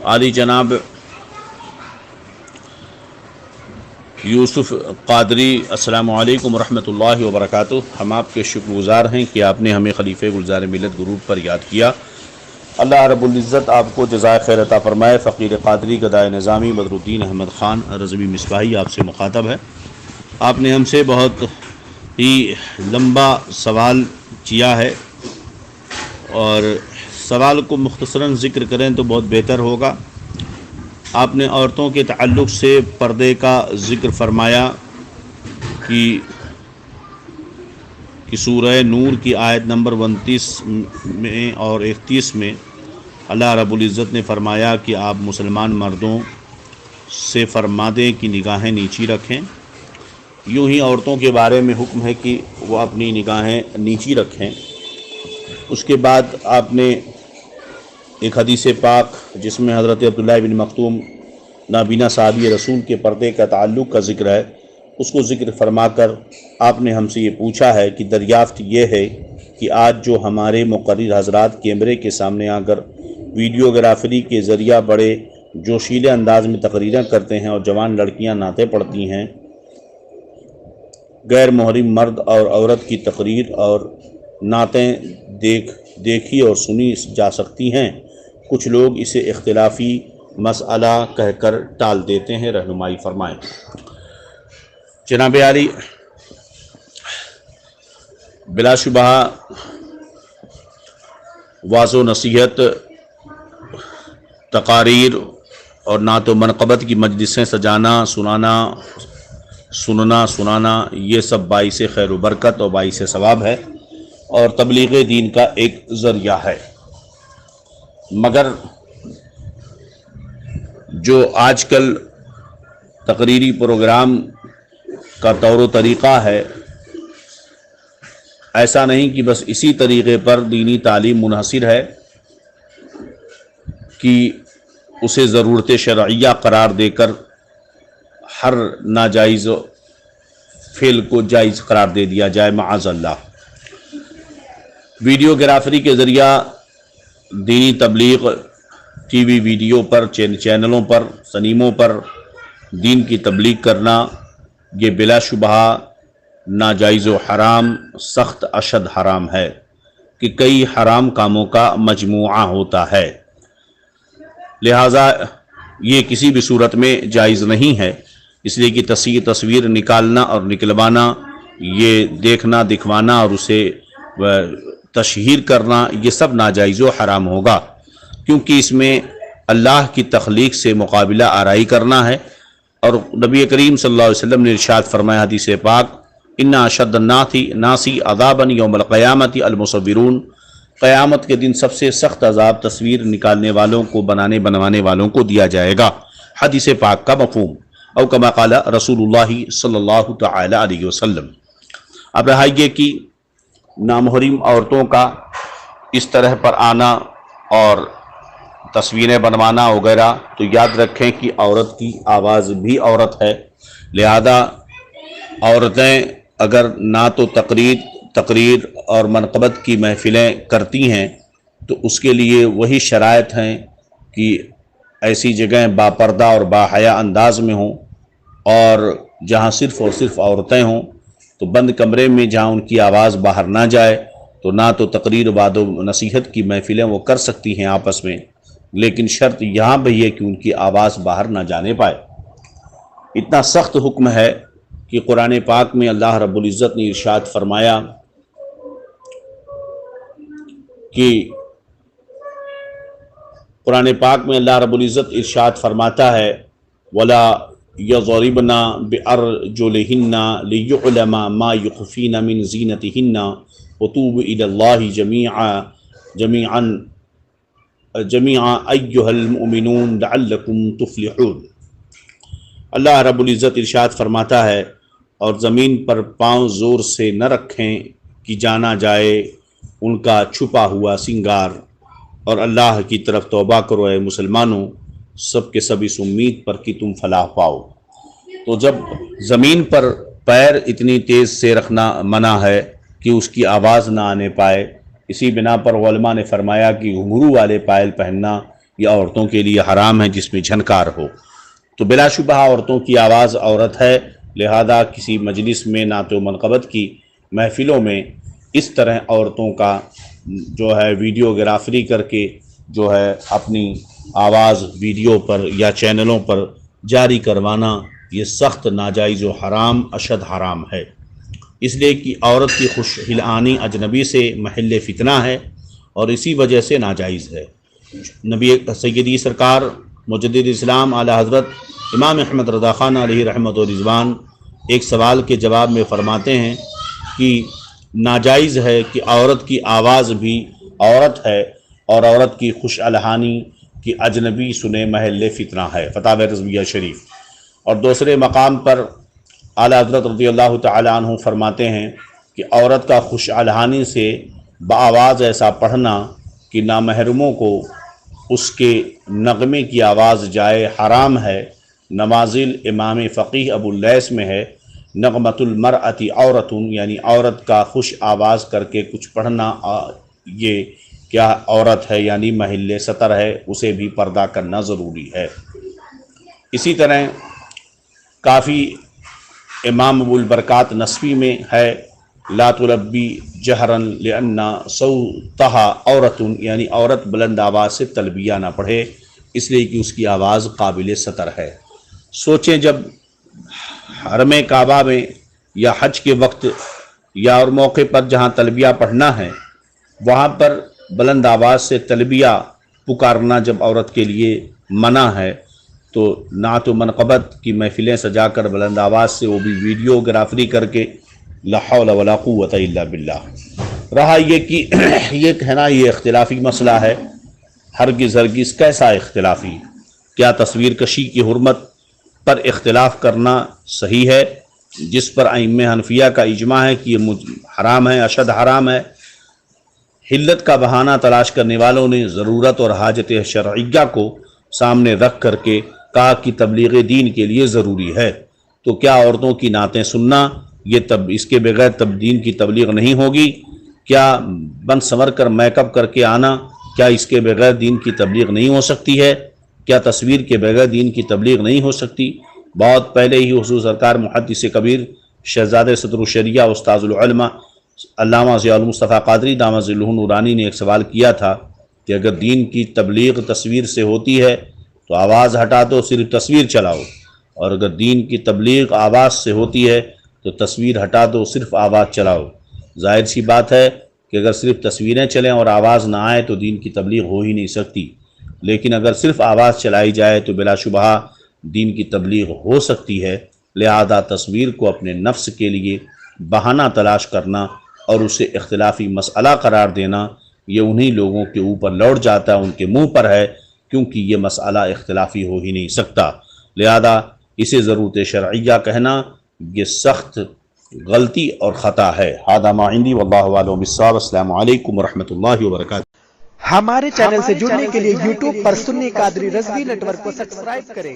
عالی جناب یوسف قادری، السلام علیکم ورحمۃ اللہ وبرکاتہ۔ ہم آپ کے شکر گزار ہیں کہ آپ نے ہمیں خلیفہ گلزار ملت گروپ پر یاد کیا۔ اللہ رب العزت آپ کو جزائے خیر عطا فرمائے۔ فقیر قادری گدائے نظامی بدر الدین احمد خان رضوی مصباحی آپ سے مخاطب ہے۔ آپ نے ہم سے بہت ہی لمبا سوال کیا ہے، اور سوال کو مختصراً ذکر کریں تو بہت بہتر ہوگا۔ آپ نے عورتوں کے تعلق سے پردے کا ذکر فرمایا کہ سورہ نور کی آیت نمبر 29 میں اور 31 میں اللہ رب العزت نے فرمایا کہ آپ مسلمان مردوں سے فرما دیں کہ نگاہیں نیچی رکھیں۔ یوں ہی عورتوں کے بارے میں حکم ہے کہ وہ اپنی نگاہیں نیچی رکھیں۔ اس کے بعد آپ نے ایک حدیث پاک جس میں حضرت عبداللہ بن مختوم نابینا صحابی رسول کے پردے کا تعلق کا ذکر ہے، اس کو ذکر فرما کر آپ نے ہم سے یہ پوچھا ہے کہ دریافت یہ ہے کہ آج جو ہمارے مقرر حضرات کیمرے کے سامنے آ کر ویڈیوگرافری کے ذریعہ بڑے جوشیلے انداز میں تقریریں کرتے ہیں اور جوان لڑکیاں نعتیں پڑھتی ہیں، غیر محرم مرد اور عورت کی تقریر اور نعتیں دیکھی اور سنی جا سکتی ہیں، کچھ لوگ اسے اختلافی مسئلہ کہہ کر ٹال دیتے ہیں، رہنمائی فرمائیں۔ جناب عالی، بلا شبہ واعظ و نصیحت، تقاریر اور نعت و منقبت کی مجلسیں سجانا، سننا یہ سب باعث خیر و برکت اور باعث ثواب ہے اور تبلیغ دین کا ایک ذریعہ ہے، مگر جو آج کل تقریری پروگرام کا طور و طریقہ ہے، ایسا نہیں کہ بس اسی طریقے پر دینی تعلیم منحصر ہے کہ اسے ضرورت شرعیہ قرار دے کر ہر ناجائز فعل کو جائز قرار دے دیا جائے، معاذ اللہ۔ ویڈیوگرافری کے ذریعہ دینی تبلیغ ٹی وی ویڈیو پر، چینلوں پر، سنیموں پر دین کی تبلیغ کرنا، یہ بلا شبہ ناجائز و حرام، سخت اشد حرام ہے کہ کئی حرام کاموں کا مجموعہ ہوتا ہے، لہٰذا یہ کسی بھی صورت میں جائز نہیں ہے۔ اس لیے کہ تصویر نکالنا اور نکلوانا، یہ دیکھنا، دکھوانا اور اسے تشہیر کرنا، یہ سب ناجائز و حرام ہوگا، کیونکہ اس میں اللہ کی تخلیق سے مقابلہ آرائی کرنا ہے، اور نبی کریم صلی اللہ علیہ وسلم نے ارشاد فرمایا حدیث پاک، ان اشد الناس عذابا یوم القیامت المصورون، قیامت کے دن سب سے سخت عذاب تصویر نکالنے والوں کو، بنوانے والوں کو دیا جائے گا، حدیث پاک کا مفہوم، او کما قال رسول اللہ صلی اللہ تعالی علیہ وسلم۔ اب رہا یہ کہ نامحرم عورتوں کا اس طرح پر آنا اور تصویریں بنوانا وغیرہ، تو یاد رکھیں کہ عورت کی آواز بھی عورت ہے، لہذا عورتیں اگر نہ تو تقریر اور منقبت کی محفلیں کرتی ہیں تو اس کے لیے وہی شرائط ہیں کہ ایسی جگہیں باپردہ اور باحیا انداز میں ہوں، اور جہاں صرف اور صرف عورتیں ہوں، تو بند کمرے میں جہاں ان کی آواز باہر نہ جائے، تو نہ تو تقریر وعد و نصیحت کی محفلیں وہ کر سکتی ہیں آپس میں، لیکن شرط یہاں بھی ہے کہ ان کی آواز باہر نہ جانے پائے۔ اتنا سخت حکم ہے کہ قرآن پاک میں اللہ رب العزت نے ارشاد فرمایا کہ قرآن پاک میں اللہ رب العزت ارشاد فرماتا ہے، وَلَا يَضْرِبْنَ بِأَرْجُلِهِنَّ لِيُعْلَمَ مَا يُخْفِينَ مِنْ زِينَتِهِنَّ وَتُوبُوا إِلَى اللَّهِ جَمِيعًا أَيُّهَا الْمُؤْمِنُونَ لَعَلَّكُمْ تُفْلِحُونَ۔ اللہ رب العزت ارشاد فرماتا ہے، اور زمین پر پاؤں زور سے نہ رکھیں کہ جانا جائے ان کا چھپا ہوا سنگار، اور اللہ کی طرف توبہ کرو اے مسلمانوں، سب کے سب اس امید پر کہ تم فلاح پاؤ۔ تو جب زمین پر پیر اتنی تیز سے رکھنا منع ہے کہ اس کی آواز نہ آنے پائے، اسی بنا پر علماء نے فرمایا کہ گھنگرو والے پائل پہننا یہ عورتوں کے لیے حرام ہے جس میں جھنکار ہو۔ تو بلا شبہ عورتوں کی آواز عورت ہے، لہذا کسی مجلس میں نعت و منقبت کی محفلوں میں اس طرح عورتوں کا جو ہے ویڈیوگرافری کر کے جو ہے اپنی آواز ویڈیو پر یا چینلوں پر جاری کروانا یہ سخت ناجائز و حرام اشد حرام ہے، اس لیے کہ عورت کی خوش ہلانی اجنبی سے محل فتنہ ہے اور اسی وجہ سے ناجائز ہے۔ نبی سیدی سرکار مجدد اسلام اعلی حضرت امام احمد رضا خان علیہ رحمت و رضوان ایک سوال کے جواب میں فرماتے ہیں کہ ناجائز ہے کہ عورت کی آواز بھی عورت ہے اور عورت کی خوش الحانی کی اجنبی سنے محل فتنہ ہے، فتاوی رضویہ شریف۔ اور دوسرے مقام پر اعلی حضرت رضی اللہ تعالی عنہ فرماتے ہیں کہ عورت کا خوش الحانی سے بآواز ایسا پڑھنا کہ نامحرموں کو اس کے نغمے کی آواز جائے حرام ہے۔ نوازل امام فقیہ ابو اللیث میں ہے نغمۃ المرأۃ عورت، یعنی عورت کا خوش آواز کر کے کچھ پڑھنا یہ کیا عورت ہے، یعنی محل سطر ہے، اسے بھی پردہ کرنا ضروری ہے۔ اسی طرح کافی امام ابو البرکات نسفی میں ہے لا تلبی جہرن لأن صوتها عورت، یعنی عورت بلند آواز سے تلبیہ نہ پڑھے اس لیے کہ اس کی آواز قابل سطر ہے۔ سوچیں جب حرم کعبہ میں یا حج کے وقت یا اور موقع پر جہاں تلبیہ پڑھنا ہے وہاں پر بلند آواز سے تلبیہ پکارنا جب عورت کے لیے منع ہے تو نعت و منقبت کی محفلیں سجا کر بلند آواز سے وہ بھی ویڈیوگرافری کر کے لا حول ولا قوت الا باللہ۔ رہا یہ کہ یہ کہنا یہ اختلافی مسئلہ ہے، ہرگز کیسا اختلافی؟ کیا تصویر کشی کی حرمت پر اختلاف کرنا صحیح ہے جس پر ائمہ حنفیہ کا اجماع ہے کہ یہ حرام ہے، اشد حرام ہے؟ حلت کا بہانہ تلاش کرنے والوں نے ضرورت اور حاجت شرعیہ کو سامنے رکھ کر کے کہا کہ تبلیغ دین کے لیے ضروری ہے، تو کیا عورتوں کی نعتیں سننا یہ اس کے بغیر دین کی تبلیغ نہیں ہوگی؟ کیا بن سنور کر میک اپ کر کے آنا کیا اس کے بغیر دین کی تبلیغ نہیں ہو سکتی ہے؟ کیا تصویر کے بغیر دین کی تبلیغ نہیں ہو سکتی؟ بہت پہلے ہی حضور سرکار محدث کبیر شہزادہ صدر الشریعہ استاذ العلماء علامہ ضیاء المصطفیٰ قادری دامت ظلہ نورانی نے ایک سوال کیا تھا کہ اگر دین کی تبلیغ تصویر سے ہوتی ہے تو آواز ہٹا دو، صرف تصویر چلاؤ، اور اگر دین کی تبلیغ آواز سے ہوتی ہے تو تصویر ہٹا دو، صرف آواز چلاؤ۔ ظاہر سی بات ہے کہ اگر صرف تصویریں چلیں اور آواز نہ آئے تو دین کی تبلیغ ہو ہی نہیں سکتی، لیکن اگر صرف آواز چلائی جائے تو بلا شبہ دین کی تبلیغ ہو سکتی ہے۔ لہذا تصویر کو اپنے نفس کے لیے بہانہ تلاش کرنا اور اسے اختلافی مسئلہ قرار دینا یہ انہی لوگوں کے اوپر لوٹ جاتا ہے، ان کے منہ پر ہے، کیونکہ یہ مسئلہ اختلافی ہو ہی نہیں سکتا۔ لہذا اسے ضرورت شرعیہ کہنا یہ سخت غلطی اور خطا ہے۔ ھذا ما عندی واللہ اعلم بالصواب۔ السلام علیکم ورحمۃ اللہ وبرکاتہ۔ ہمارے چینل سے جڑنے کے لیے یوٹیوب پر سنی قادری رضوی نیٹ ورک کو سبسکرائب کریں۔